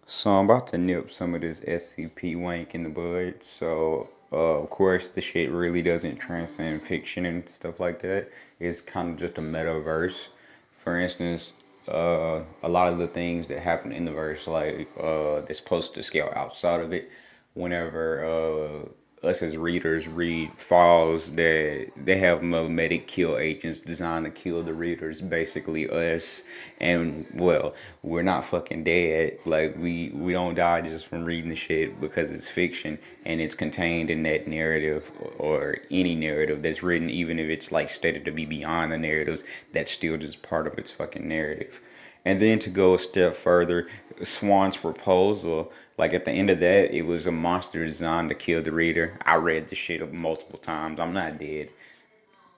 So I'm about to nip some of this SCP wank in the bud. So of course the shit really doesn't transcend fiction and stuff like that. It's kind of just a metaverse. For instance, a lot of the things that happen in the verse, like that's supposed to scale outside of it, whenever us as readers read files that they have mimetic kill agents designed to kill the readers, basically us. And well, we're not fucking dead. Like we don't die just from reading the shit because it's fiction and it's contained in that narrative or any narrative that's written, even if it's like stated to be beyond the narratives, that's still just part of its fucking narrative. And then to go a step further, Swan's proposal, like at the end of that, it was a monster designed to kill the reader. I read the shit multiple times. I'm not dead.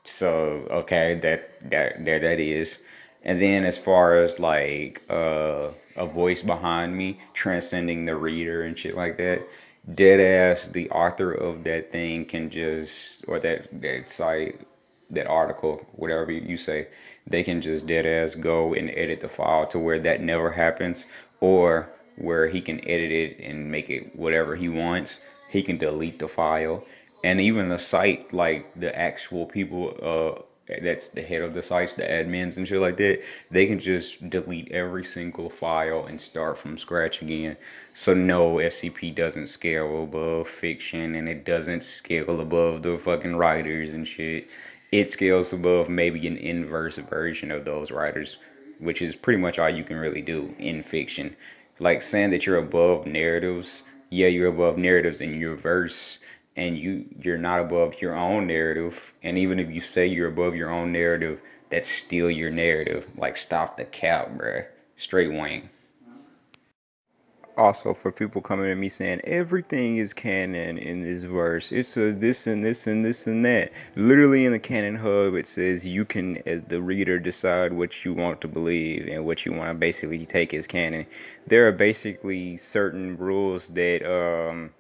So okay, that is. And then as far as like a voice behind me transcending the reader and shit like that, dead ass the author of that thing can just or that site, that article, whatever you say, they can just dead ass go and edit the file to where that never happens, or where he can edit it and make it whatever he wants. He can delete the file, and even the site, like the actual people, that's the head of the sites, the admins and shit like that, they can just delete every single file and start from scratch again. So no, SCP doesn't scale above fiction, and it doesn't scale above the fucking writers and shit. It scales above maybe an inverse version of those writers, which is pretty much all you can really do in fiction. Like saying that you're above narratives, yeah, you're above narratives in your verse, and you're not above your own narrative. And even if you say you're above your own narrative, that's still your narrative. Like stop the cap, bruh. Straight wing. Also, for people coming at me saying everything is canon in this verse, it's a this and this and this and that. Literally in the canon hub, it says you can, as the reader, decide what you want to believe and what you want to basically take as canon. There are basically certain rules that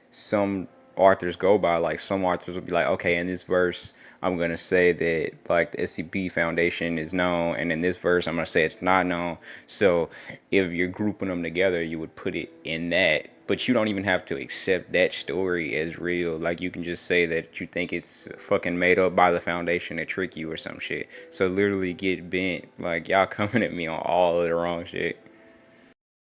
some authors go by. Like some authors will be like, okay, in this verse, I'm gonna say that like the SCP Foundation is known, and in this verse, I'm gonna say it's not known. So if you're grouping them together, you would put it in that. But you don't even have to accept that story as real. Like you can just say that you think it's fucking made up by the Foundation to trick you or some shit. So literally get bent. Like y'all coming at me on all of the wrong shit.